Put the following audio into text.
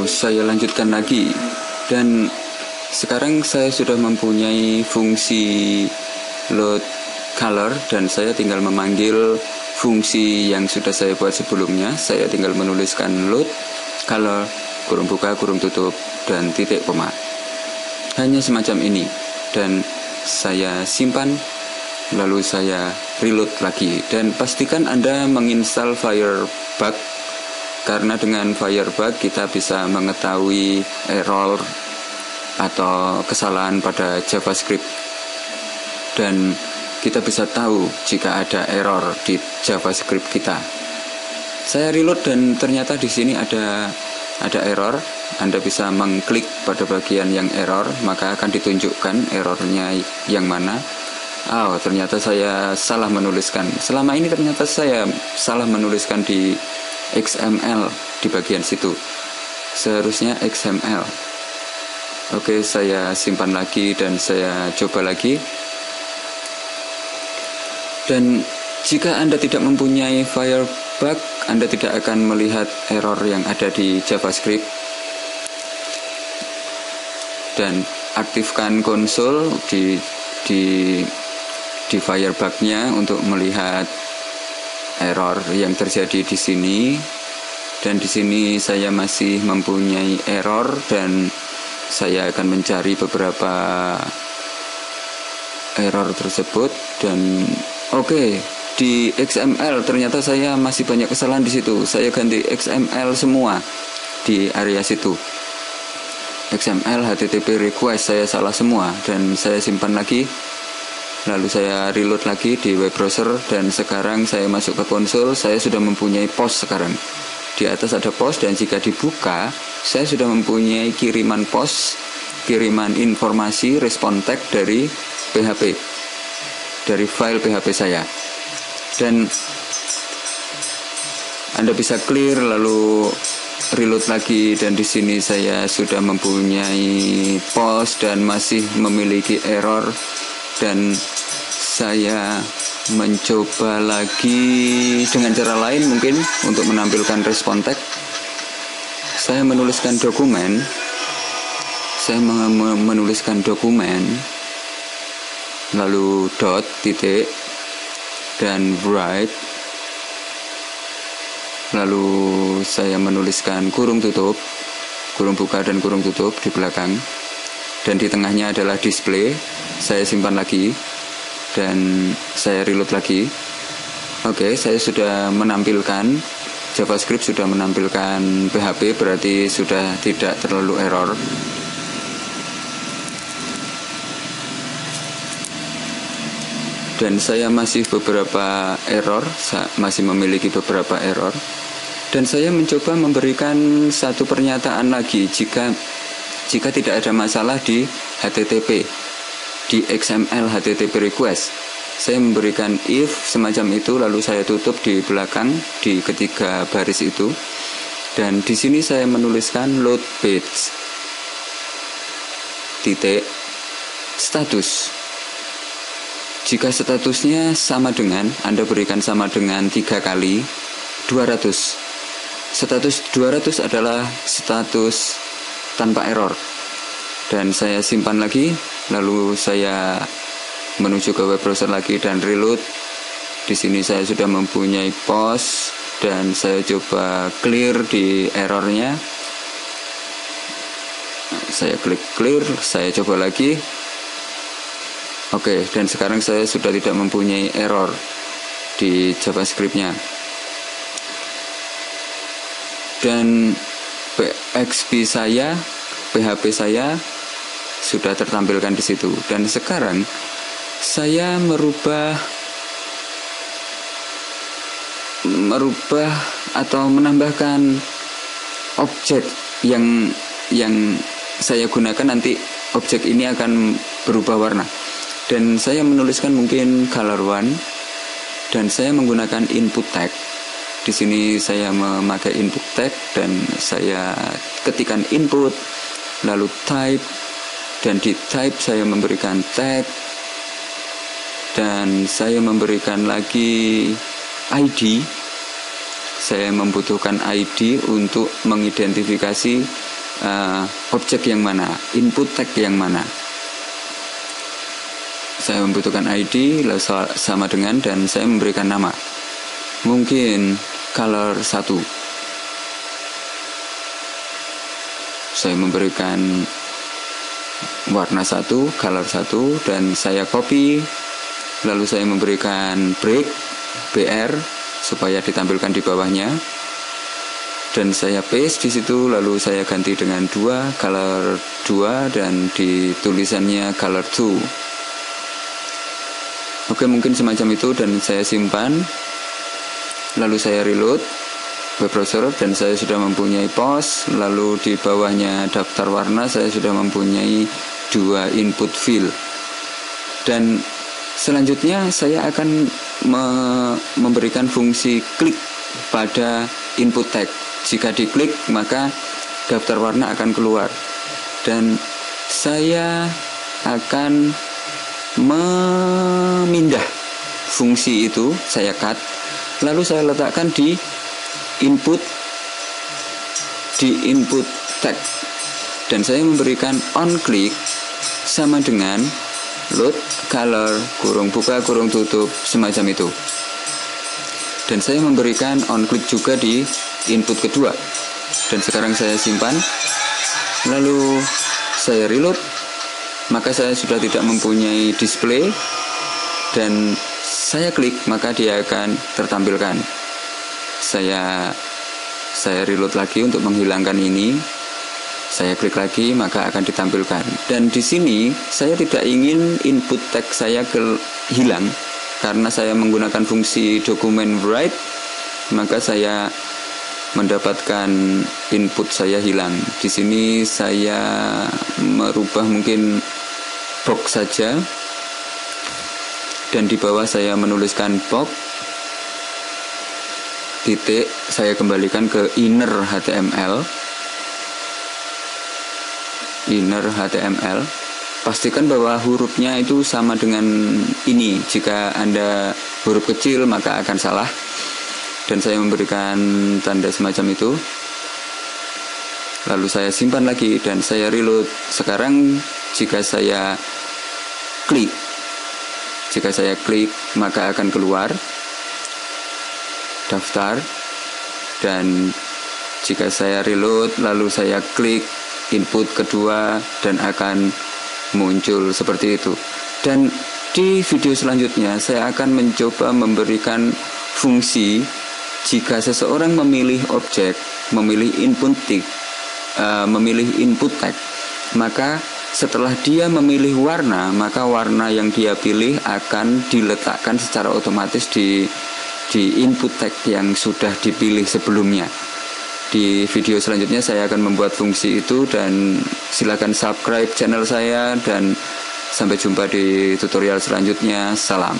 saya lanjutkan lagi. Dan sekarang saya sudah mempunyai fungsi load color, dan saya tinggal memanggil fungsi yang sudah saya buat sebelumnya. Saya tinggal menuliskan load color, kurung buka, kurung tutup, dan titik koma. Hanya semacam ini. Dan saya simpan, lalu saya reload lagi. Dan pastikan Anda menginstal Firebug, karena dengan Firebug kita bisa mengetahui error atau kesalahan pada JavaScript, dan kita bisa tahu jika ada error di JavaScript kita. Saya reload dan ternyata di sini ada error. Anda bisa mengklik pada bagian yang error, maka akan ditunjukkan errornya yang mana. Ternyata saya salah menuliskan. Selama ini ternyata saya salah menuliskan di XML di bagian situ. Seharusnya XML. Oke, saya simpan lagi dan saya coba lagi. Dan jika Anda tidak mempunyai Firebug, Anda tidak akan melihat error yang ada di JavaScript. Dan aktifkan konsol di Firebug-nya untuk melihat error yang terjadi di sini. Dan di sini saya masih mempunyai error, dan saya akan mencari beberapa error tersebut. Dan di XML ternyata saya masih banyak kesalahan di situ. Saya ganti XML semua di area situ. XML HTTP request saya salah semua, dan saya simpan lagi. Lalu saya reload lagi di web browser, dan sekarang saya masuk ke konsol. Saya sudah mempunyai post sekarang. Di atas ada post, dan jika dibuka, saya sudah mempunyai kiriman post, kiriman informasi respon tag dari PHP, dari file PHP saya. Dan Anda bisa clear lalu reload lagi, dan di sini saya sudah mempunyai post dan masih memiliki error. Dan saya mencoba lagi dengan cara lain mungkin untuk menampilkan respon tag. Saya menuliskan dokumen. Saya menuliskan dokumen, lalu dot, titik, dan write. Lalu saya menuliskan kurung tutup, kurung buka, dan kurung tutup di belakang. Dan di tengahnya adalah display. Saya simpan lagi, dan saya reload lagi. Saya sudah menampilkan JavaScript, sudah menampilkan PHP, berarti sudah tidak terlalu error. Dan saya masih masih memiliki beberapa error. Dan saya mencoba memberikan satu pernyataan lagi jika tidak ada masalah di HTTP, di XML HTTP request. Saya memberikan if semacam itu, lalu saya tutup di belakang di ketiga baris itu. Dan di sini saya menuliskan load page titik status. Jika statusnya sama dengan, Anda berikan sama dengan 3 kali 200. Status 200 adalah status tanpa error. Dan saya simpan lagi, lalu saya menuju ke web browser lagi dan reload. Di sini saya sudah mempunyai post, dan saya coba clear di errornya. Saya klik clear, saya coba lagi. Dan sekarang saya sudah tidak mempunyai error di JavaScript-nya. Dan PHP saya sudah tertampilkan di situ. Dan sekarang saya merubah atau menambahkan objek yang saya gunakan. Nanti objek ini akan berubah warna. Dan saya menuliskan mungkin color one, dan saya menggunakan input tag. Di sini saya memakai input tag, dan saya ketikkan input, lalu type, dan di type saya memberikan tag, dan saya memberikan lagi ID. Saya membutuhkan ID untuk mengidentifikasi objek yang mana, input tag yang mana. Saya membutuhkan ID lalu sama dengan, dan saya memberikan nama. Mungkin color 1. Saya memberikan warna 1, color 1, dan saya copy. Lalu saya memberikan break BR supaya ditampilkan di bawahnya. Dan saya paste di situ, lalu saya ganti dengan 2, color 2, dan di tulisannya color 2. Oke, mungkin semacam itu, dan saya simpan. Lalu saya reload web browser dan saya sudah mempunyai pos. Lalu di bawahnya daftar warna saya sudah mempunyai 2 input field. Dan selanjutnya saya akan memberikan fungsi klik pada input tag. Jika diklik maka daftar warna akan keluar. Dan saya akan memindah fungsi itu, saya cut, lalu saya letakkan di input tag, dan saya memberikan on click sama dengan load color kurung buka kurung tutup, semacam itu. Dan saya memberikan on click juga di input kedua, dan sekarang saya simpan, lalu saya reload. Maka saya sudah tidak mempunyai display, dan saya klik maka dia akan tertampilkan. Saya reload lagi untuk menghilangkan ini. Saya klik lagi maka akan ditampilkan. Dan di sini saya tidak ingin input tag saya hilang, karena saya menggunakan fungsi document write, maka saya mendapatkan input saya hilang. Di sini saya merubah mungkin box saja, dan di bawah saya menuliskan box titik, saya kembalikan ke inner HTML. Pastikan bahwa hurufnya itu sama dengan ini. Jika Anda huruf kecil maka akan salah, dan saya memberikan tanda semacam itu. Lalu saya simpan lagi dan saya reload. Sekarang jika saya klik maka akan keluar daftar, dan jika saya reload lalu saya klik input kedua dan akan muncul seperti itu. Dan di video selanjutnya saya akan mencoba memberikan fungsi jika seseorang memilih objek, memilih input tag, maka setelah dia memilih warna, maka warna yang dia pilih akan diletakkan secara otomatis di input tag yang sudah dipilih sebelumnya. Di video selanjutnya saya akan membuat fungsi itu, dan silakan subscribe channel saya, dan sampai jumpa di tutorial selanjutnya. Salam.